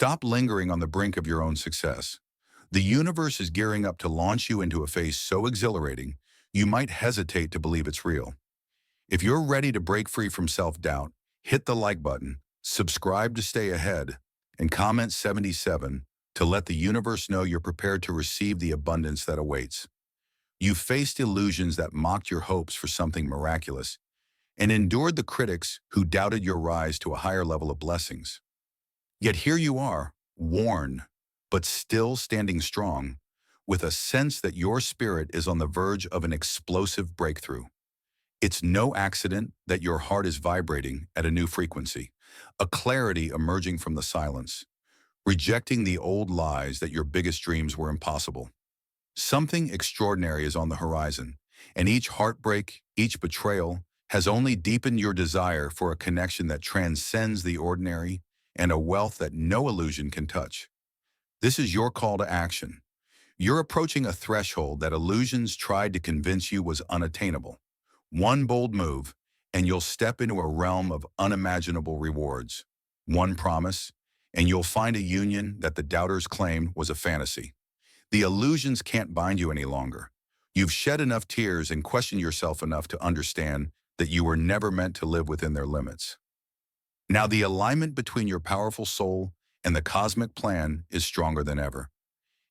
Stop lingering on the brink of your own success. The universe is gearing up to launch you into a phase so exhilarating, you might hesitate to believe it's real. If you're ready to break free from self-doubt, hit the like button, subscribe to stay ahead, and comment 77 to let the universe know you're prepared to receive the abundance that awaits. You've faced illusions that mocked your hopes for something miraculous and endured the critics who doubted your rise to a higher level of blessings. Yet here you are, worn, but still standing strong, with a sense that your spirit is on the verge of an explosive breakthrough. It's no accident that your heart is vibrating at a new frequency, a clarity emerging from the silence, rejecting the old lies that your biggest dreams were impossible. Something extraordinary is on the horizon, and each heartbreak, each betrayal, has only deepened your desire for a connection that transcends the ordinary and a wealth that no illusion can touch. This is your call to action. You're approaching a threshold that illusions tried to convince you was unattainable. One bold move, and you'll step into a realm of unimaginable rewards. One promise, and you'll find a union that the doubters claimed was a fantasy. The illusions can't bind you any longer. You've shed enough tears and questioned yourself enough to understand that you were never meant to live within their limits. Now the alignment between your powerful soul and the cosmic plan is stronger than ever.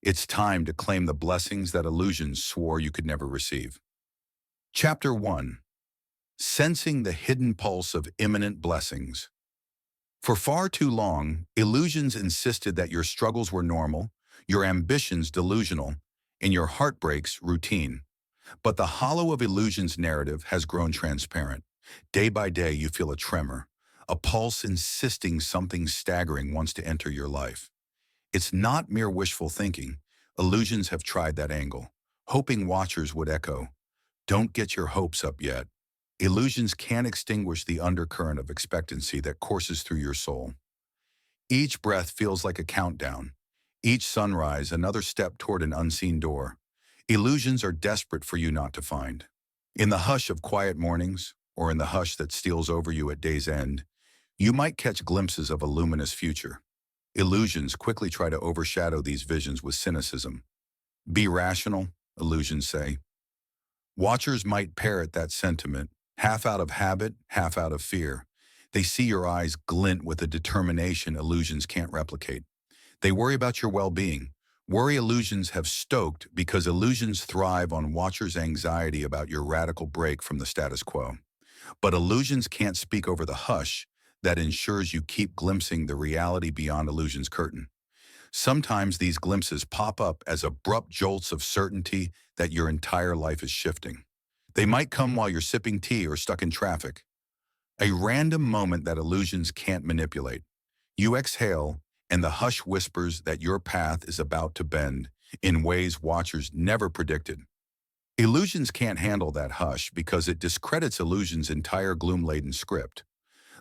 It's time to claim the blessings that illusions swore you could never receive. Chapter 1. Sensing the hidden pulse of imminent blessings. For far too long, illusions insisted that your struggles were normal, your ambitions delusional, and your heartbreaks routine. But the hollow of illusions narrative has grown transparent. Day by day, you feel a tremor, a pulse insisting something staggering wants to enter your life. It's not mere wishful thinking. Illusions have tried that angle, hoping watchers would echo, "Don't get your hopes up yet." Illusions can't extinguish the undercurrent of expectancy that courses through your soul. Each breath feels like a countdown. Each sunrise, another step toward an unseen door. Illusions are desperate for you not to find. In the hush of quiet mornings, or in the hush that steals over you at day's end, you might catch glimpses of a luminous future. Illusions quickly try to overshadow these visions with cynicism. Be rational, illusions say. Watchers might parrot that sentiment, half out of habit, half out of fear. They see your eyes glint with a determination illusions can't replicate. They worry about your well-being. Worry illusions have stoked because illusions thrive on watchers' anxiety about your radical break from the status quo. But illusions can't speak over the hush that ensures you keep glimpsing the reality beyond illusion's curtain. Sometimes these glimpses pop up as abrupt jolts of certainty that your entire life is shifting. They might come while you're sipping tea or stuck in traffic. A random moment that illusions can't manipulate. You exhale, and the hush whispers that your path is about to bend in ways watchers never predicted. Illusions can't handle that hush because it discredits illusion's entire gloom-laden script.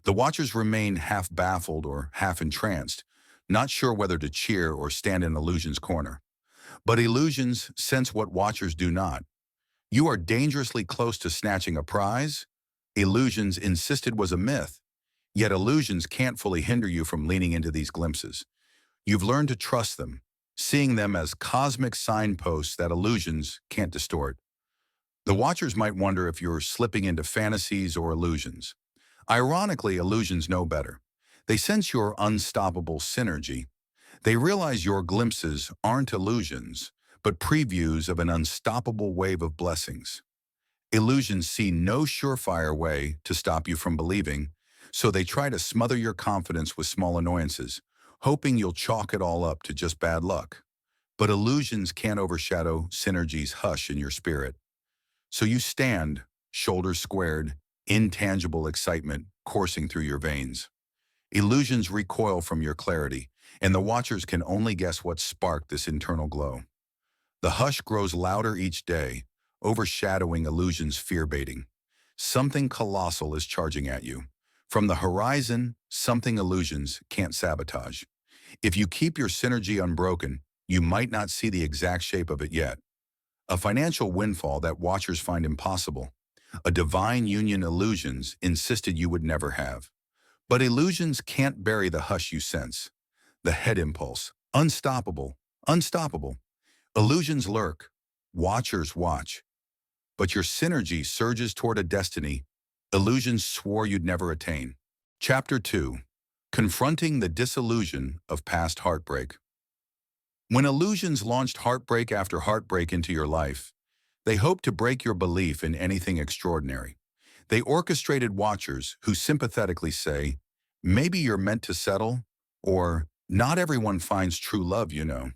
The watchers remain half baffled or half entranced, not sure whether to cheer or stand in illusion's corner. But illusions sense what watchers do not. You are dangerously close to snatching a prize. Illusions insisted was a myth. Yet illusions can't fully hinder you from leaning into these glimpses. You've learned to trust them, seeing them as cosmic signposts that illusions can't distort. The watchers might wonder if you're slipping into fantasies or illusions. Ironically, illusions know better. They sense your unstoppable synergy. They realize your glimpses aren't illusions, but previews of an unstoppable wave of blessings. Illusions see no surefire way to stop you from believing, so they try to smother your confidence with small annoyances, hoping you'll chalk it all up to just bad luck. But illusions can't overshadow synergy's hush in your spirit. So you stand, shoulders squared, intangible excitement coursing through your veins. Illusions recoil from your clarity, and the watchers can only guess what sparked this internal glow. The hush grows louder each day, overshadowing illusion's fear-baiting. Something colossal is charging at you. From the horizon, something illusions can't sabotage. If you keep your synergy unbroken, you might not see the exact shape of it yet. A financial windfall that watchers find impossible. A divine union illusions insisted you would never have. But illusions can't bury the hush you sense. The head impulse. Unstoppable. Unstoppable. Illusions lurk. Watchers watch. But your synergy surges toward a destiny illusions swore you'd never attain. Chapter 2. Confronting the disillusion of past heartbreak. When illusions launched heartbreak after heartbreak into your life, they hoped to break your belief in anything extraordinary. They orchestrated watchers who sympathetically say, maybe you're meant to settle, or not everyone finds true love, you know.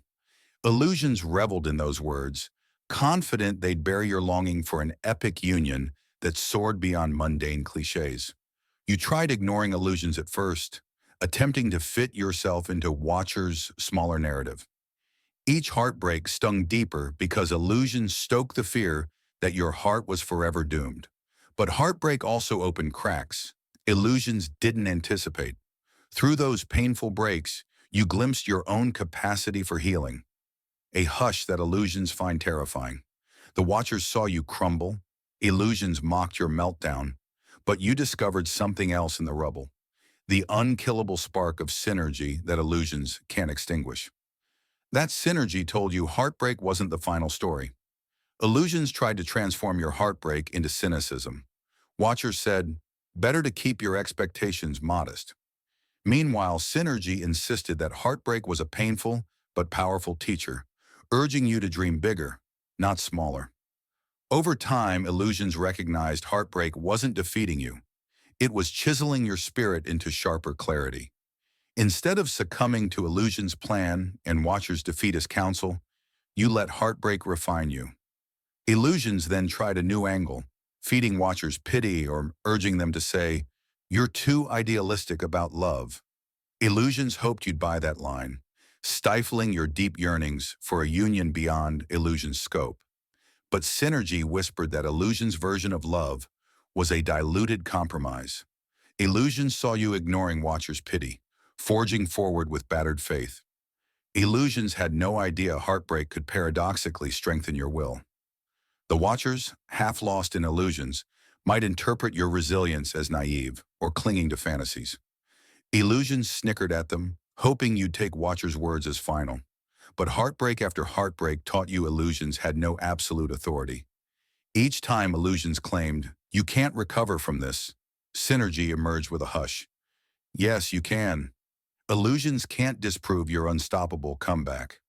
Illusions reveled in those words, confident they'd bear your longing for an epic union that soared beyond mundane cliches. You tried ignoring illusions at first, attempting to fit yourself into watchers' smaller narrative. Each heartbreak stung deeper because illusions stoked the fear that your heart was forever doomed. But heartbreak also opened cracks illusions didn't anticipate. Through those painful breaks, you glimpsed your own capacity for healing, a hush that illusions find terrifying. The watchers saw you crumble, illusions mocked your meltdown, but you discovered something else in the rubble, the unkillable spark of synergy that illusions can't extinguish. That synergy told you heartbreak wasn't the final story. Illusions tried to transform your heartbreak into cynicism. Watchers said, better to keep your expectations modest. Meanwhile, synergy insisted that heartbreak was a painful but powerful teacher, urging you to dream bigger, not smaller. Over time, illusions recognized heartbreak wasn't defeating you. It was chiseling your spirit into sharper clarity. Instead of succumbing to illusion's plan and watchers' defeatist counsel, you let heartbreak refine you. Illusions then tried a new angle, feeding watchers pity or urging them to say, you're too idealistic about love. Illusions hoped you'd buy that line, stifling your deep yearnings for a union beyond illusion's scope. But synergy whispered that illusion's version of love was a diluted compromise. Illusions saw you ignoring watchers' pity, forging forward with battered faith. Illusions had no idea heartbreak could paradoxically strengthen your will. The watchers, half lost in illusions, might interpret your resilience as naive or clinging to fantasies. Illusions snickered at them, hoping you'd take watchers' words as final. But heartbreak after heartbreak taught you illusions had no absolute authority. Each time illusions claimed, you can't recover from this, synergy emerged with a hush. Yes, you can. Illusions can't disprove your unstoppable comeback.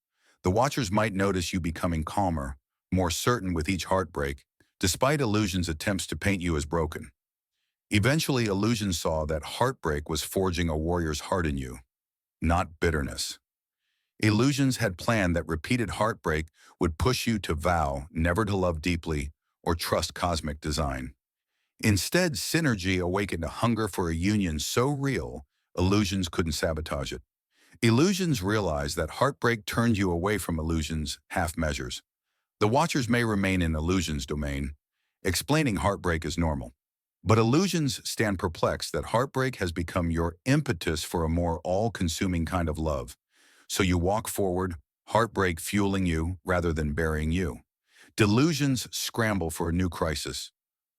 The watchers might notice you becoming calmer, more certain with each heartbreak, despite illusions' attempts to paint you as broken. Eventually, illusions saw that heartbreak was forging a warrior's heart in you, not bitterness. Illusions had planned that repeated heartbreak would push you to vow never to love deeply or trust cosmic design. Instead, synergy awakened a hunger for a union so real, illusions couldn't sabotage it. Illusions realized that heartbreak turned you away from illusions' half measures. The watchers may remain in illusions' domain, explaining heartbreak as normal. But illusions stand perplexed that heartbreak has become your impetus for a more all-consuming kind of love. So you walk forward, heartbreak fueling you rather than burying you. Delusions scramble for a new crisis.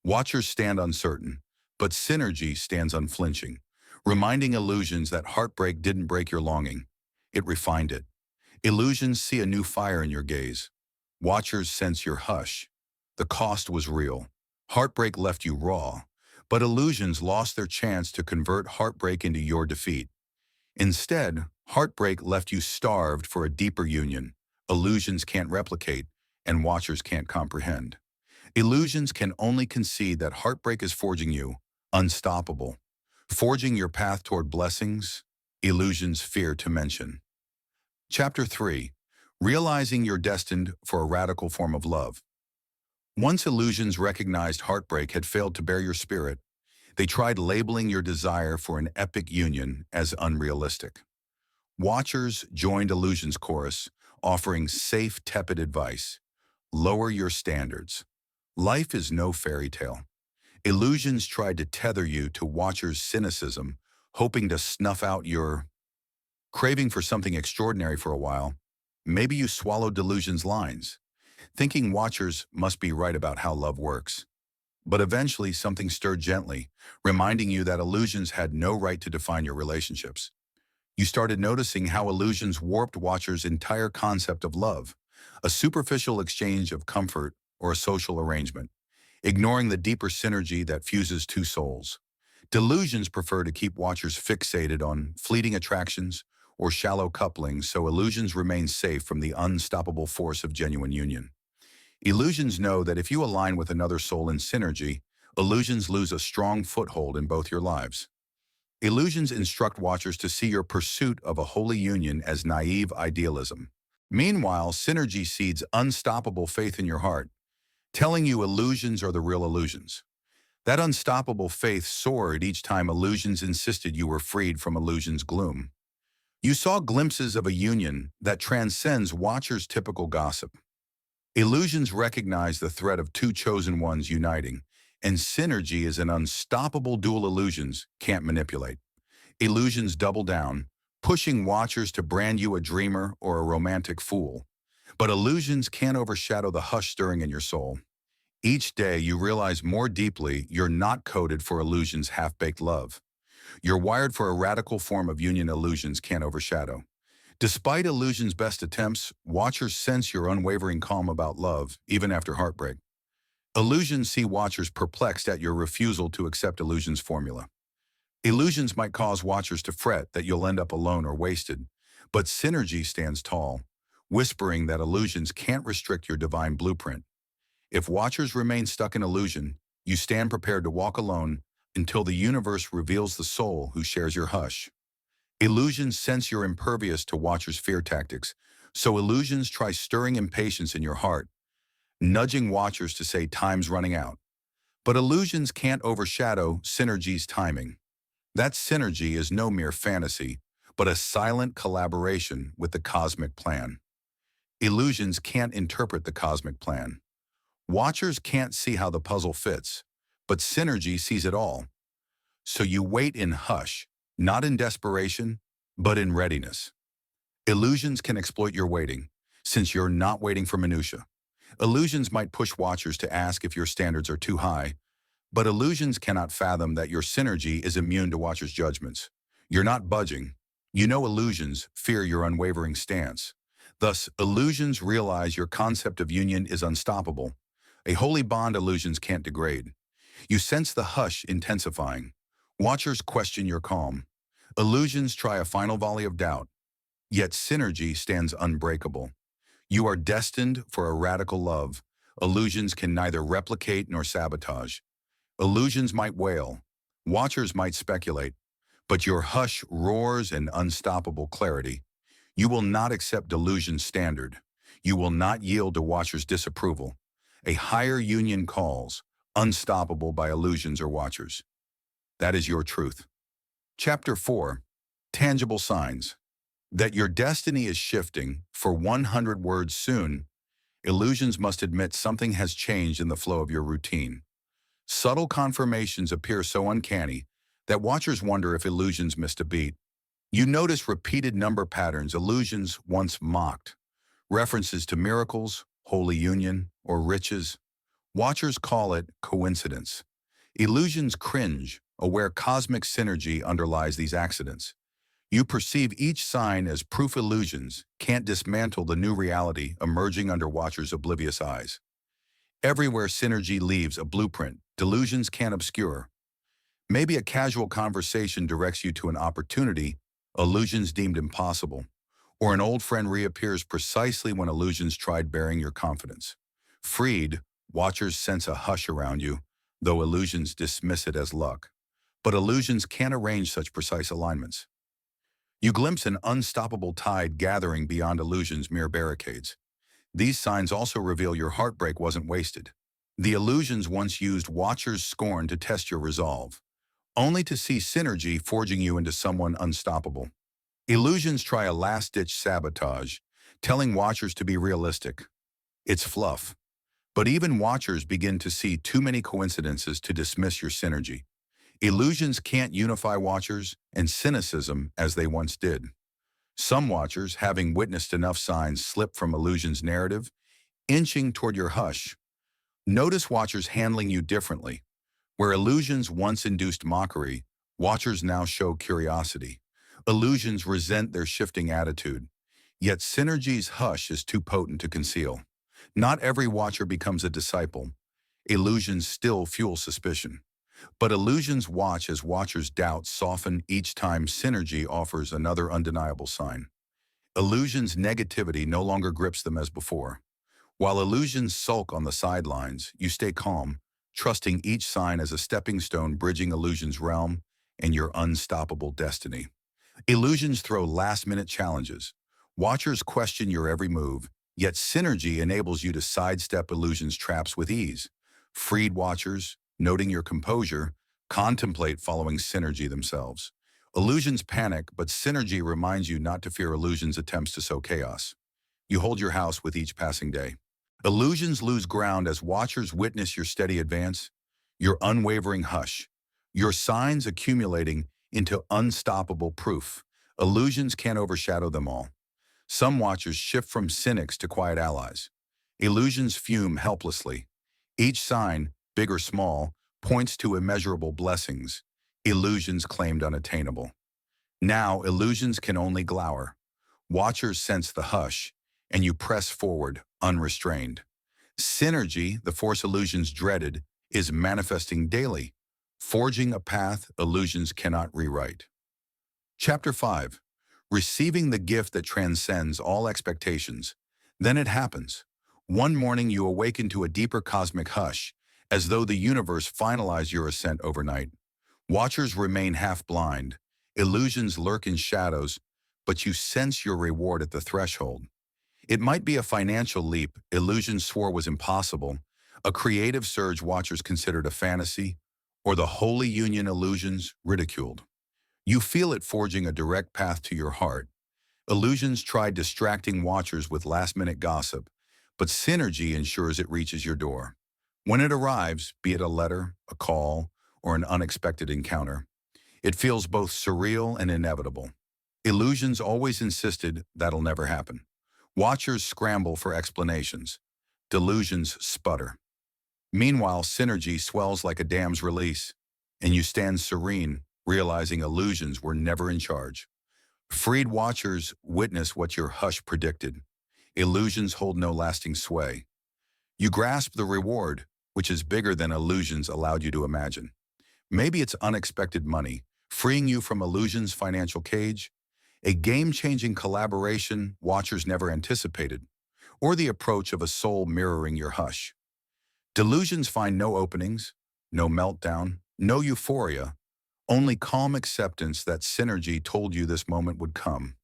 Watchers stand uncertain, but synergy stands unflinching, reminding illusions that heartbreak didn't break your longing. It refined it. Illusions see a new fire in your gaze. Watchers sense your hush. The cost was real. Heartbreak left you raw, but illusions lost their chance to convert heartbreak into your defeat. Instead, heartbreak left you starved for a deeper union illusions can't replicate and watchers can't comprehend. Illusions can only concede that heartbreak is forging you, unstoppable, forging your path toward blessings, illusions fear to mention. Chapter 3. Realizing you're destined for a radical form of love. Once illusions recognized heartbreak had failed to bear your spirit, they tried labeling your desire for an epic union as unrealistic. Watchers joined illusions' chorus, offering safe, tepid advice. Lower your standards. Life is no fairy tale. Illusions tried to tether you to watchers' cynicism, hoping to snuff out your craving for something extraordinary for a while. Maybe you swallowed delusions' lines, thinking watchers must be right about how love works. But eventually something stirred gently, reminding you that illusions had no right to define your relationships. You started noticing how illusions warped watchers' entire concept of love, a superficial exchange of comfort or a social arrangement, ignoring the deeper synergy that fuses two souls. Delusions prefer to keep watchers fixated on fleeting attractions or shallow couplings, so illusions remain safe from the unstoppable force of genuine union. Illusions know that if you align with another soul in synergy, illusions lose a strong foothold in both your lives. Illusions instruct watchers to see your pursuit of a holy union as naive idealism. Meanwhile, synergy seeds unstoppable faith in your heart, telling you illusions are the real illusions. That unstoppable faith soared each time illusions insisted you were freed from illusion's gloom. You saw glimpses of a union that transcends watchers' typical gossip. Illusions recognize the threat of two chosen ones uniting, and synergy is an unstoppable dual illusions can't manipulate. Illusions double down, pushing watchers to brand you a dreamer or a romantic fool. But illusions can't overshadow the hush stirring in your soul. Each day you realize more deeply you're not coded for illusions' half-baked love. You're wired for a radical form of union illusions can't overshadow. Despite illusion's best attempts, watchers sense your unwavering calm about love, even after heartbreak. Illusions see watchers perplexed at your refusal to accept illusion's formula. Illusions might cause watchers to fret that you'll end up alone or wasted, but synergy stands tall, whispering that illusions can't restrict your divine blueprint. If watchers remain stuck in illusion, you stand prepared to walk alone until the universe reveals the soul who shares your hush. Illusions sense you're impervious to watchers' fear tactics, so illusions try stirring impatience in your heart, nudging watchers to say time's running out. But illusions can't overshadow synergy's timing. That synergy is no mere fantasy, but a silent collaboration with the cosmic plan. Illusions can't interpret the cosmic plan. Watchers can't see how the puzzle fits, but synergy sees it all. So you wait in hush, not in desperation, but in readiness. Illusions can exploit your waiting, since you're not waiting for minutia. Illusions might push watchers to ask if your standards are too high, but illusions cannot fathom that your synergy is immune to watchers' judgments. You're not budging. You know illusions fear your unwavering stance. Thus, illusions realize your concept of union is unstoppable. A holy bond illusions can't degrade. You sense the hush intensifying. Watchers question your calm. Illusions try a final volley of doubt. Yet synergy stands unbreakable. You are destined for a radical love. Illusions can neither replicate nor sabotage. Illusions might wail. Watchers might speculate. But your hush roars in unstoppable clarity. You will not accept delusion's standard. You will not yield to watchers' disapproval. A higher union calls, unstoppable by illusions or watchers. That is your truth. Chapter 4. Tangible Signs. That your destiny is shifting for 100 words soon, illusions must admit something has changed in the flow of your routine. Subtle confirmations appear so uncanny that watchers wonder if illusions missed a beat. You notice repeated number patterns illusions once mocked, references to miracles, holy union, or riches. Watchers call it coincidence. Illusions cringe, aware cosmic synergy underlies these accidents. You perceive each sign as proof illusions can't dismantle the new reality emerging under watchers' oblivious eyes. Everywhere synergy leaves a blueprint, delusions can't obscure. Maybe a casual conversation directs you to an opportunity illusions deemed impossible, or an old friend reappears precisely when illusions tried bearing your confidence. Freed, watchers sense a hush around you, though illusions dismiss it as luck. But illusions can't arrange such precise alignments. You glimpse an unstoppable tide gathering beyond illusion's mere barricades. These signs also reveal your heartbreak wasn't wasted. The illusions once used watchers' scorn to test your resolve, only to see synergy forging you into someone unstoppable. Illusions try a last-ditch sabotage, telling watchers to be realistic. It's fluff. But even watchers begin to see too many coincidences to dismiss your synergy. Illusions can't unify watchers and cynicism as they once did. Some watchers, having witnessed enough signs, slip from illusion's narrative, inching toward your hush. Notice watchers handling you differently. Where illusions once induced mockery, watchers now show curiosity. Illusions resent their shifting attitude. Yet synergy's hush is too potent to conceal. Not every watcher becomes a disciple. Illusions still fuel suspicion. But illusions watch as watchers' doubts soften each time synergy offers another undeniable sign. Illusions' negativity no longer grips them as before. While illusions sulk on the sidelines, you stay calm, trusting each sign as a stepping stone bridging illusion's realm and your unstoppable destiny. Illusions throw last-minute challenges. Watchers question your every move, yet synergy enables you to sidestep illusion's traps with ease. Freed watchers, noting your composure, contemplate following synergy themselves. Illusions panic, but synergy reminds you not to fear illusion's attempts to sow chaos. You hold your house with each passing day. Illusions lose ground as watchers witness your steady advance, your unwavering hush, your signs accumulating into unstoppable proof. Illusions can't overshadow them all. Some watchers shift from cynics to quiet allies. Illusions fume helplessly. Each sign, big or small, points to immeasurable blessings. Illusions claimed unattainable. Now, illusions can only glower. Watchers sense the hush, and you press forward, unrestrained. Synergy, the force illusions dreaded, is manifesting daily, forging a path illusions cannot rewrite. Chapter 5. Receiving the gift that transcends all expectations. Then it happens. One morning you awaken to a deeper cosmic hush, as though the universe finalized your ascent overnight. Watchers remain half-blind. Illusions lurk in shadows, but you sense your reward at the threshold. It might be a financial leap illusions swore was impossible, a creative surge watchers considered a fantasy, or the holy union illusions ridiculed. You feel it forging a direct path to your heart. Illusions try distracting watchers with last-minute gossip, but synergy ensures it reaches your door. When it arrives, be it a letter, a call, or an unexpected encounter, it feels both surreal and inevitable. Illusions always insisted that'll never happen. Watchers scramble for explanations. Delusions sputter. Meanwhile, synergy swells like a dam's release, and you stand serene, realizing illusions were never in charge. Freed watchers witness what your hush predicted. Illusions hold no lasting sway. You grasp the reward, which is bigger than illusions allowed you to imagine. Maybe it's unexpected money, freeing you from illusions' financial cage, a game-changing collaboration watchers never anticipated, or the approach of a soul mirroring your hush. Delusions find no openings, no meltdown, no euphoria, only calm acceptance that synergy told you this moment would come.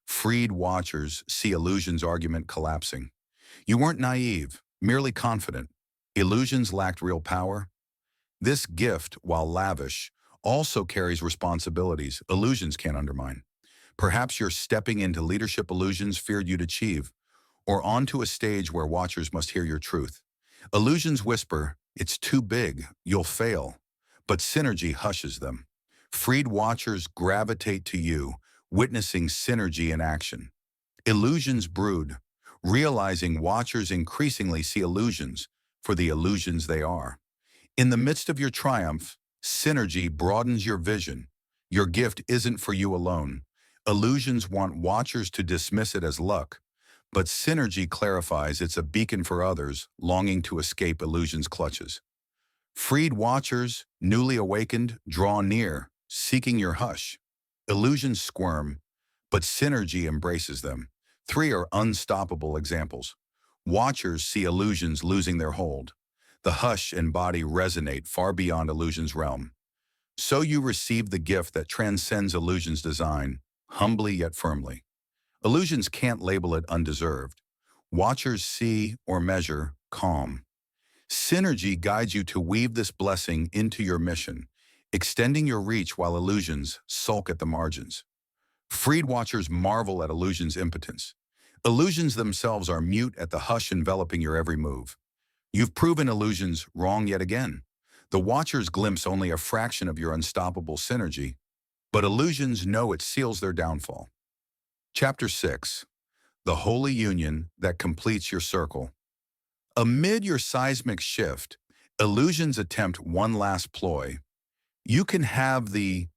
Freed watchers see illusions' argument collapsing. You weren't naive, merely confident. Illusions lacked real power. This gift, while lavish, also carries responsibilities illusions can't undermine. Perhaps you're stepping into leadership illusions feared you'd achieve, or onto a stage where watchers must hear your truth. Illusions whisper, it's too big, you'll fail, but synergy hushes them. Freed watchers gravitate to you, witnessing synergy in action. Illusions brood, realizing watchers increasingly see illusions for the illusions they are. In the midst of your triumph, synergy broadens your vision. Your gift isn't for you alone. Illusions want watchers to dismiss it as luck, but synergy clarifies it's a beacon for others longing to escape illusion's clutches. Freed watchers, newly awakened, draw near, seeking your hush. Illusions squirm, but synergy embraces them. 3 are unstoppable examples. Watchers see illusions losing their hold. The hush and body resonate far beyond illusion's realm. So you receive the gift that transcends illusion's design, humbly yet firmly. Illusions can't label it undeserved. Watchers see or measure calm. Synergy guides you to weave this blessing into your mission, extending your reach while illusions sulk at the margins. Freed watchers marvel at illusion's impotence. Illusions themselves are mute at the hush enveloping your every move. You've proven illusions wrong yet again. The watchers glimpse only a fraction of your unstoppable synergy, but illusions know it seals their downfall. Chapter 6. The Holy Union that completes your circle. Amid your seismic shift, illusions attempt one last ploy. You can have the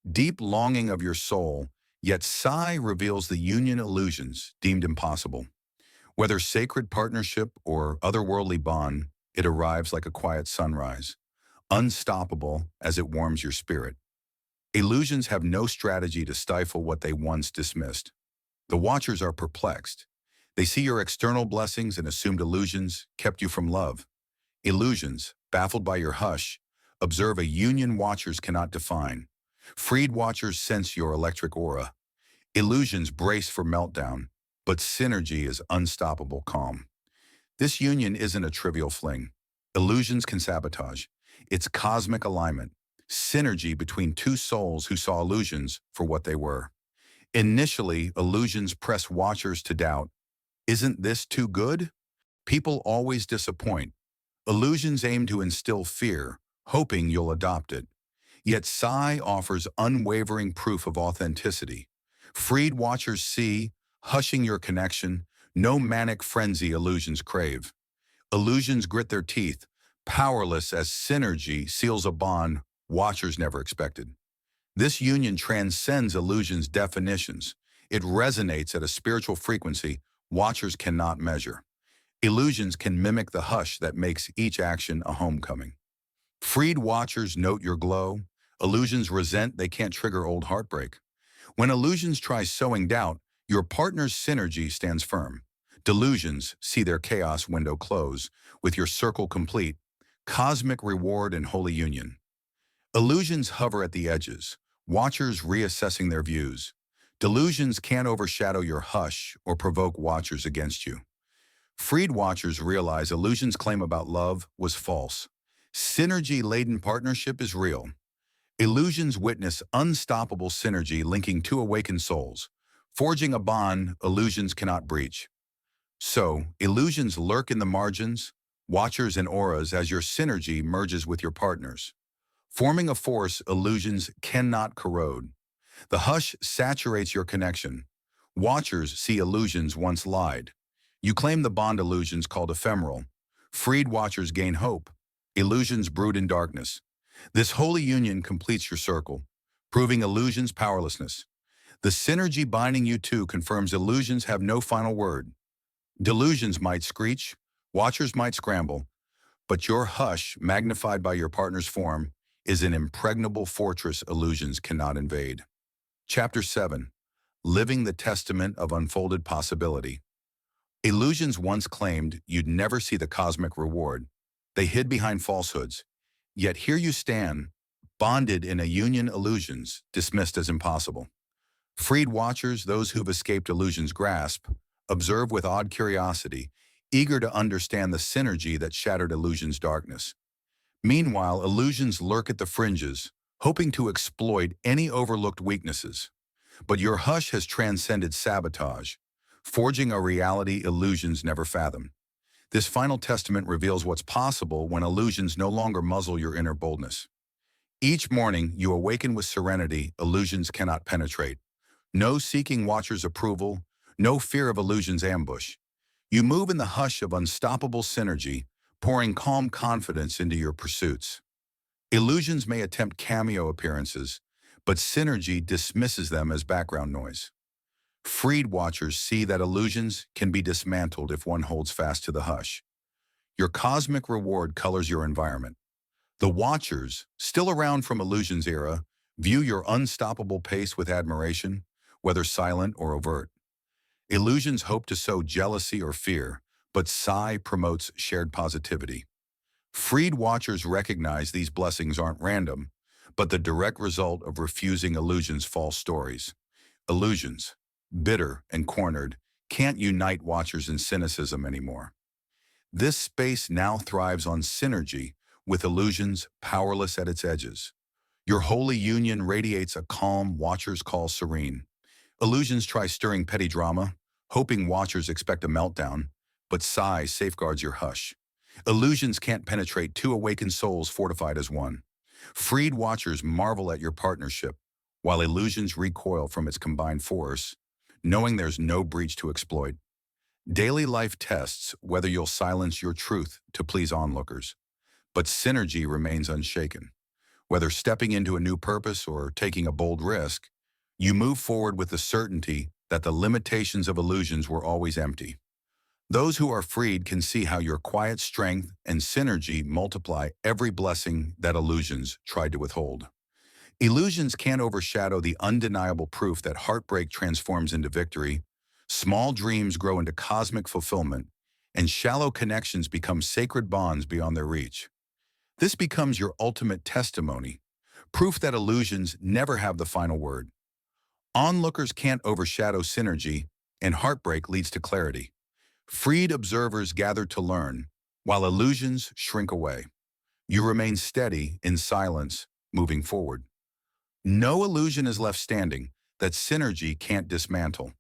deep longing of your soul, yet sigh reveals the union illusions deemed impossible. Whether sacred partnership or otherworldly bond, it arrives like a quiet sunrise, unstoppable as it warms your spirit. Illusions have no strategy to stifle what they once dismissed. The watchers are perplexed. They see your external blessings and assumed illusions kept you from love. Illusions, baffled by your hush, observe a union watchers cannot define. Freed watchers sense your electric aura. Illusions brace for meltdown, but synergy is unstoppable calm. This union isn't a trivial fling. Illusions can sabotage. It's cosmic alignment, synergy between two souls who saw illusions for what they were. Initially, illusions press watchers to doubt. Isn't this too good? People always disappoint. Illusions aim to instill fear, hoping you'll adopt it. Yet Psi offers unwavering proof of authenticity. Freed watchers see, hushing your connection, no manic frenzy illusions crave. Illusions grit their teeth, powerless as synergy seals a bond watchers never expected. This union transcends illusions' definitions. It resonates at a spiritual frequency watchers cannot measure. Illusions can mimic the hush that makes each action a homecoming. Freed watchers note your glow. Illusions resent they can't trigger old heartbreak. When illusions try sowing doubt, your partner's synergy stands firm. Delusions see their chaos window close, with your circle complete, cosmic reward and holy union. Illusions hover at the edges, watchers reassessing their views. Delusions can't overshadow your hush or provoke watchers against you. Freed watchers realize illusions' claim about love was false. Synergy-laden partnership is real. Illusions witness unstoppable synergy linking two awakened souls, forging a bond illusions cannot breach. So, illusions lurk in the margins, watchers and auras as your synergy merges with your partners. Forming a force illusions cannot corrode. The hush saturates your connection. Watchers see illusions once lied. You claim the bond illusions called ephemeral. Freed watchers gain hope. Illusions brood in darkness. This holy union completes your circle, proving illusions' powerlessness. The synergy binding you two confirms illusions have no final word. Delusions might screech, watchers might scramble, but your hush, magnified by your partner's form, is an impregnable fortress illusions cannot invade. Chapter 7. Living the Testament of Unfolded Possibility. Illusions once claimed you'd never see the cosmic reward. They hid behind falsehoods. Yet here you stand, bonded in a union illusions, dismissed as impossible. Freed watchers, those who've escaped illusions' grasp, observe with odd curiosity, eager to understand the synergy that shattered illusions' darkness. Meanwhile, illusions lurk at the fringes, hoping to exploit any overlooked weaknesses. But your hush has transcended sabotage, forging a reality illusions never fathom. This final testament reveals what's possible when illusions no longer muzzle your inner boldness. Each morning, you awaken with serenity illusions cannot penetrate. No seeking watchers' approval, no fear of illusions' ambush. You move in the hush of unstoppable synergy, pouring calm confidence into your pursuits. Illusions may attempt cameo appearances, but synergy dismisses them as background noise. Freed watchers see that illusions can be dismantled if one holds fast to the hush. Your cosmic reward colors your environment. The watchers, still around from illusions era, view your unstoppable pace with admiration, whether silent or overt. Illusions hope to sow jealousy or fear, but Psi promotes shared positivity. Freed watchers recognize these blessings aren't random, but the direct result of refusing illusions' false stories. Illusions, bitter and cornered, can't unite watchers in cynicism anymore. This space now thrives on synergy, with illusions powerless at its edges. Your holy union radiates a calm watchers call serene. Illusions try stirring petty drama, hoping watchers expect a meltdown, but Psi safeguards your hush. Illusions can't penetrate two awakened souls fortified as one. Freed watchers marvel at your partnership, while illusions recoil from its combined force, knowing there's no breach to exploit. Daily life tests whether you'll silence your truth to please onlookers, but synergy remains unshaken. Whether stepping into a new purpose or taking a bold risk, you move forward with the certainty that the limitations of illusions were always empty. Those who are freed can see how your quiet strength and synergy multiply every blessing that illusions tried to withhold. Illusions can't overshadow the undeniable proof that heartbreak transforms into victory, small dreams grow into cosmic fulfillment, and shallow connections become sacred bonds beyond their reach. This becomes your ultimate testimony, proof that illusions never have the final word. Onlookers can't overshadow synergy, and heartbreak leads to clarity. Freed observers gather to learn, while illusions shrink away. You remain steady in silence, moving forward. No illusion is left standing that synergy can't dismantle.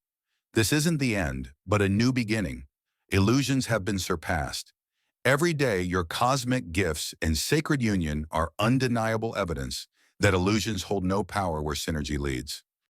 This isn't the end, but a new beginning. Illusions have been surpassed. Every day, your cosmic gifts and sacred union are undeniable evidence that illusions hold no power where synergy leads.